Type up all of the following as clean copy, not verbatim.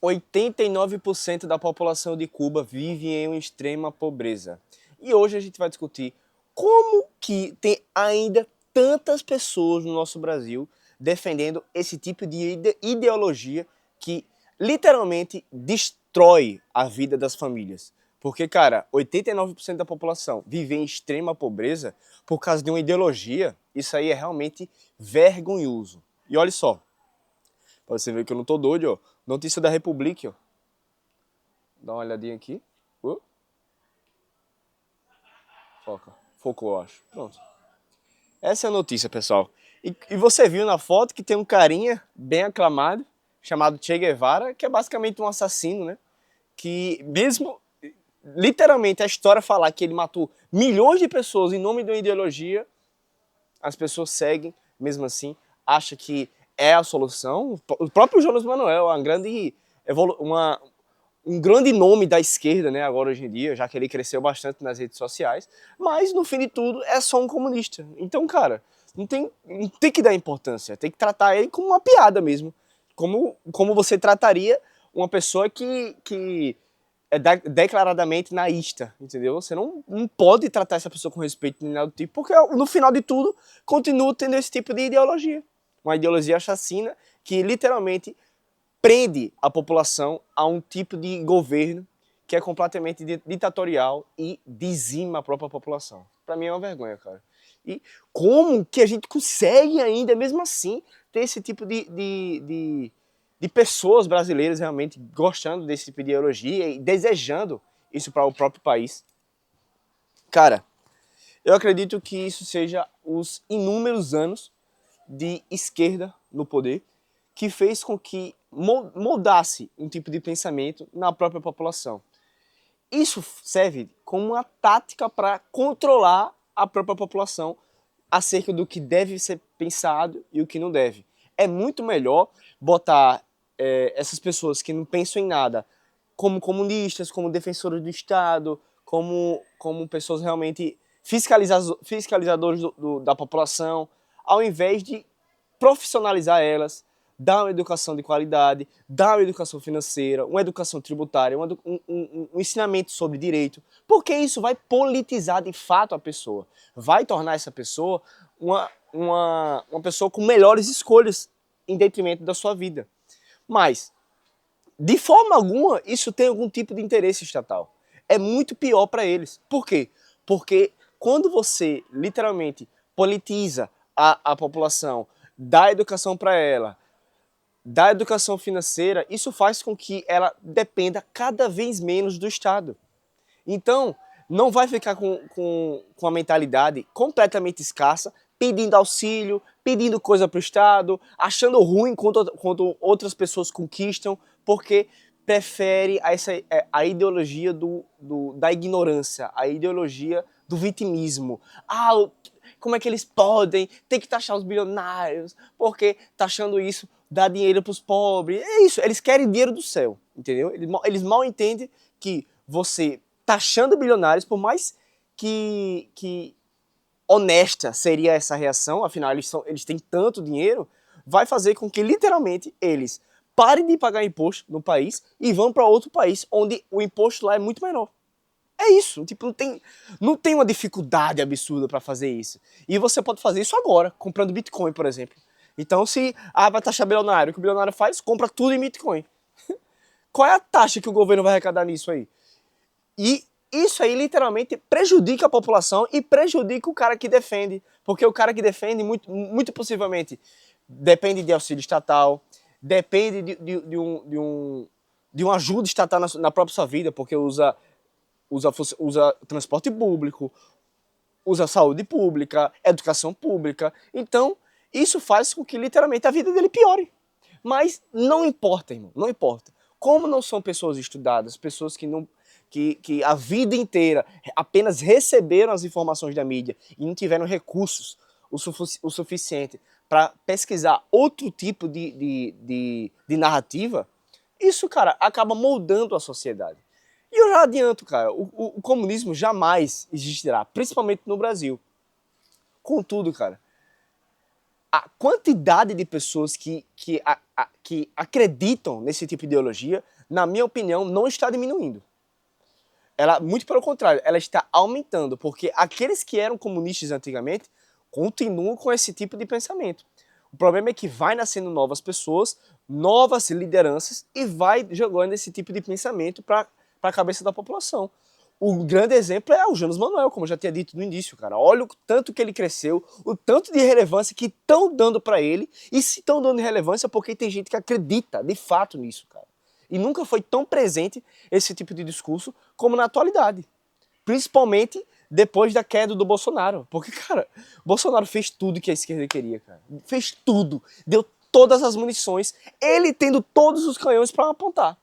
89% da população de Cuba vive em uma extrema pobreza. E hoje a gente vai discutir como que tem ainda tantas pessoas no nosso Brasil defendendo esse tipo de ideologia que literalmente destrói a vida das famílias. Porque, cara, 89% da população vive em extrema pobreza por causa de uma ideologia, isso aí é realmente vergonhoso. E olha só, pra você ver que eu não tô doido, ó. Notícia da República, ó. Dá uma olhadinha aqui. Foca. Focou, eu acho. Pronto. Essa é a notícia, pessoal. E você viu na foto que tem um carinha bem aclamado, chamado Che Guevara, que é basicamente um assassino, né? Que mesmo, literalmente, a história falar que ele matou milhões de pessoas em nome de uma ideologia, as pessoas seguem, mesmo assim, acham que é a solução. O próprio Jonas Manuel, um grande nome da esquerda, né, agora hoje em dia, já que ele cresceu bastante nas redes sociais, mas no fim de tudo é só um comunista. Então, cara, não tem que dar importância, tem que tratar ele como uma piada mesmo, como você trataria uma pessoa que é declaradamente naísta, entendeu? Você não pode tratar essa pessoa com respeito nem nada do tipo, porque no final de tudo continua tendo esse tipo de ideologia, uma ideologia assassina que literalmente prende a população a um tipo de governo que é completamente ditatorial e dizima a própria população. Para mim é uma vergonha, cara. E como que a gente consegue ainda, mesmo assim, ter esse tipo de pessoas brasileiras realmente gostando desse tipo de ideologia e desejando isso para o próprio país? Cara, eu acredito que isso seja os inúmeros anos de esquerda no poder que fez com que moldasse um tipo de pensamento na própria população. Isso serve como uma tática para controlar a própria população acerca do que deve ser pensado e o que não deve. É muito melhor botar essas pessoas que não pensam em nada como comunistas, como defensores do Estado, como pessoas realmente fiscalizadores da população, ao invés de profissionalizar elas, dar uma educação de qualidade, dar uma educação financeira, uma educação tributária, um ensinamento sobre direito, porque isso vai politizar de fato a pessoa, vai tornar essa pessoa uma pessoa com melhores escolhas em detrimento da sua vida. Mas, de forma alguma, isso tem algum tipo de interesse estatal. É muito pior para eles. Por quê? Porque quando você literalmente politiza a população, dá educação para ela, dá educação financeira, isso faz com que ela dependa cada vez menos do Estado. Então, não vai ficar com a mentalidade completamente escassa, pedindo auxílio, pedindo coisa para o Estado, achando ruim quando outras pessoas conquistam, porque prefere a ideologia da ignorância, a ideologia do vitimismo. Como é que eles podem? Tem que taxar os bilionários, porque taxando isso dá dinheiro para os pobres. É isso, eles querem dinheiro do céu, entendeu? Eles mal entendem que você taxando bilionários, por mais que honesta seria essa reação, afinal eles têm tanto dinheiro, vai fazer com que literalmente eles parem de pagar imposto no país e vão para outro país onde o imposto lá é muito menor. É isso, tipo, não tem uma dificuldade absurda para fazer isso. E você pode fazer isso agora, comprando Bitcoin, por exemplo. Então, se vai taxar bilionário, o que o bilionário faz? Compra tudo em Bitcoin. Qual é a taxa que o governo vai arrecadar nisso aí? E isso aí literalmente prejudica a população e prejudica o cara que defende. Porque o cara que defende, muito possivelmente, depende de auxílio estatal, depende de uma ajuda estatal na própria sua vida, porque usa transporte público, usa saúde pública, educação pública. Então, isso faz com que literalmente a vida dele piore. Mas não importa, irmão, não importa. Como não são pessoas estudadas, pessoas que a vida inteira apenas receberam as informações da mídia e não tiveram recursos o suficiente para pesquisar outro tipo de narrativa, isso, cara, acaba moldando a sociedade. E eu já adianto, cara, o comunismo jamais existirá, principalmente no Brasil. Contudo, cara, a quantidade de pessoas que que acreditam nesse tipo de ideologia, na minha opinião, não está diminuindo. Ela, muito pelo contrário, ela está aumentando, porque aqueles que eram comunistas antigamente continuam com esse tipo de pensamento. O problema é que vai nascendo novas pessoas, novas lideranças e vai jogando esse tipo de pensamento para a cabeça da população. O grande exemplo é o Jonas Manuel, como eu já tinha dito no início, cara. Olha o tanto que ele cresceu, o tanto de relevância que estão dando para ele, e se estão dando relevância porque tem gente que acredita de fato nisso, cara. E nunca foi tão presente esse tipo de discurso como na atualidade. Principalmente depois da queda do Bolsonaro. Porque, cara, o Bolsonaro fez tudo que a esquerda queria, cara. Fez tudo. Deu todas as munições, ele tendo todos os canhões para apontar.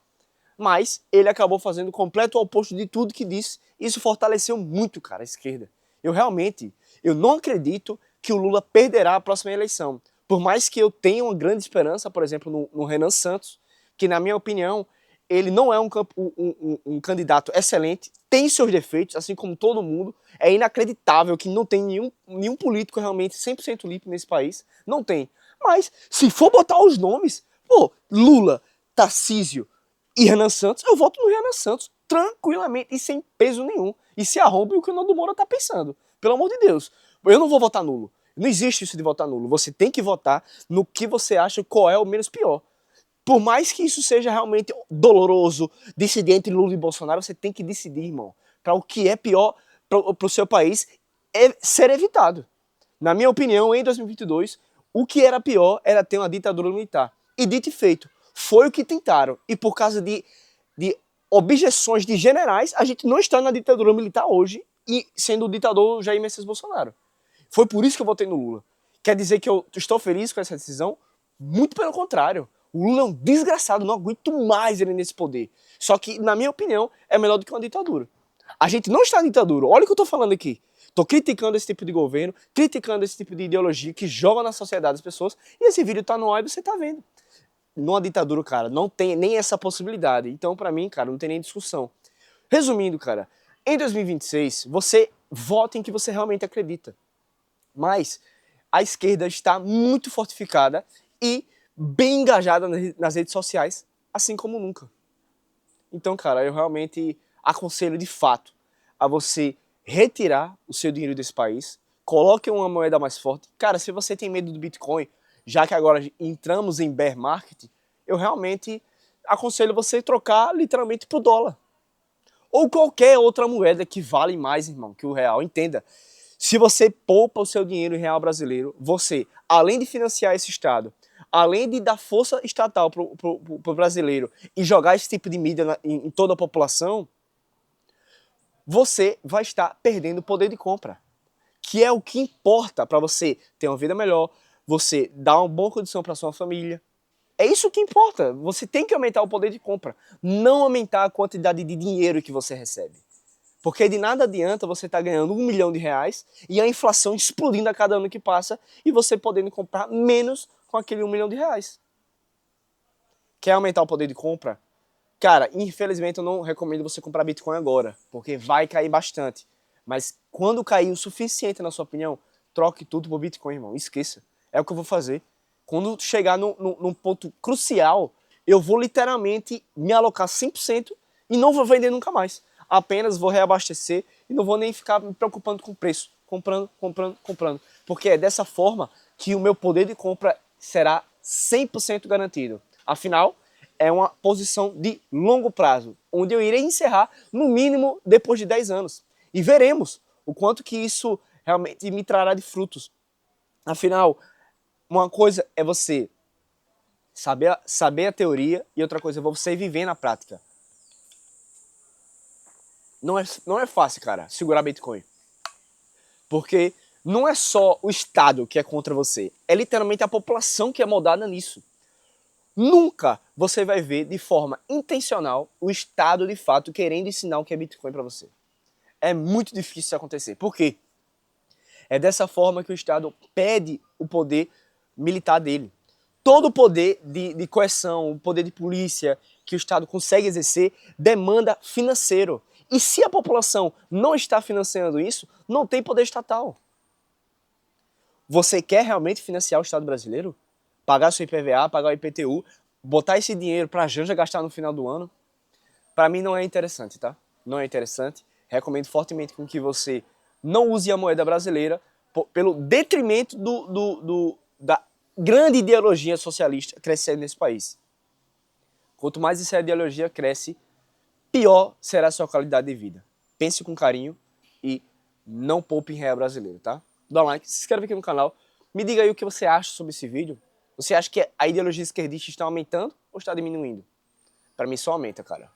Mas ele acabou fazendo o completo oposto de tudo que disse. Isso fortaleceu muito, cara, a esquerda. Eu não acredito que o Lula perderá a próxima eleição. Por mais que eu tenha uma grande esperança, por exemplo, no Renan Santos, que na minha opinião, ele não é um candidato excelente, tem seus defeitos, assim como todo mundo. É inacreditável que não tem nenhum político realmente 100% limpo nesse país. Não tem. Mas, se for botar os nomes, Lula, Tarcísio e Renan Santos, eu voto no Renan Santos, tranquilamente e sem peso nenhum. E se arrombe o que o Nando Moura tá pensando. Pelo amor de Deus. Eu não vou votar nulo. Não existe isso de votar nulo. Você tem que votar no que você acha qual é o menos pior. Por mais que isso seja realmente doloroso, decidir entre Lula e Bolsonaro, você tem que decidir, irmão, para o que é pior para o seu país ser evitado. Na minha opinião, em 2022, o que era pior era ter uma ditadura militar. E dito e feito, foi o que tentaram. E por causa de objeções de generais, a gente não está na ditadura militar hoje e sendo o ditador Jair Messias Bolsonaro. Foi por isso que eu votei no Lula. Quer dizer que eu estou feliz com essa decisão? Muito pelo contrário. O Lula é um desgraçado, não aguento mais ele nesse poder. Só que, na minha opinião, é melhor do que uma ditadura. A gente não está na ditadura, olha o que eu estou falando aqui. Estou criticando esse tipo de governo, criticando esse tipo de ideologia que joga na sociedade as pessoas, e esse vídeo está no ar e você está vendo. Numa ditadura, cara, não tem nem essa possibilidade. Então, para mim, cara, não tem nem discussão. Resumindo, cara, em 2026, você vota em que você realmente acredita. Mas a esquerda está muito fortificada e bem engajada nas redes sociais, assim como nunca. Então, cara, eu realmente aconselho de fato a você retirar o seu dinheiro desse país, coloque uma moeda mais forte. Cara, se você tem medo do Bitcoin, já que agora entramos em bear market, eu realmente aconselho você trocar literalmente pro dólar. Ou qualquer outra moeda que vale mais, irmão, que o real. Entenda, se você poupa o seu dinheiro em real brasileiro, você, além de financiar esse Estado, além de dar força estatal pro brasileiro e jogar esse tipo de mídia em toda a população, você vai estar perdendo poder de compra. Que é o que importa para você ter uma vida melhor, você dar uma boa condição para sua família. É isso que importa. Você tem que aumentar o poder de compra, não aumentar a quantidade de dinheiro que você recebe. Porque de nada adianta você estar ganhando R$1 milhão e a inflação explodindo a cada ano que passa e você podendo comprar menos com aquele R$1 milhão. Quer aumentar o poder de compra? Cara, infelizmente eu não recomendo você comprar Bitcoin agora, porque vai cair bastante. Mas quando cair o suficiente, na sua opinião, troque tudo por Bitcoin, irmão. Esqueça. É o que eu vou fazer. Quando chegar num ponto crucial, eu vou literalmente me alocar 100% e não vou vender nunca mais. Apenas vou reabastecer e não vou nem ficar me preocupando com o preço. Comprando, comprando, comprando. Porque é dessa forma que o meu poder de compra será 100% garantido. Afinal, é uma posição de longo prazo, onde eu irei encerrar no mínimo depois de 10 anos. E veremos o quanto que isso realmente me trará de frutos. Afinal, uma coisa é você saber a teoria e outra coisa é você viver na prática. Não é fácil, cara, segurar Bitcoin. Porque não é só o Estado que é contra você, é literalmente a população que é moldada nisso. Nunca você vai ver de forma intencional o Estado de fato querendo ensinar o que é Bitcoin para você. É muito difícil isso acontecer. Por quê? É dessa forma que o Estado pede o poder militar dele. Todo o poder de coerção, o poder de polícia que o Estado consegue exercer demanda financeiro. E se a população não está financiando isso, não tem poder estatal. Você quer realmente financiar o Estado brasileiro? Pagar seu IPVA, pagar o IPTU, botar esse dinheiro pra Janja gastar no final do ano, pra mim não é interessante, tá? Não é interessante. Recomendo fortemente com que você não use a moeda brasileira pelo detrimento da grande ideologia socialista crescendo nesse país. Quanto mais essa ideologia cresce, pior será a sua qualidade de vida. Pense com carinho e não poupe em real brasileiro, tá? Dá um like, se inscreve aqui no canal, me diga aí o que você acha sobre esse vídeo. Você acha que a ideologia esquerdista está aumentando ou está diminuindo? Para mim só aumenta, cara.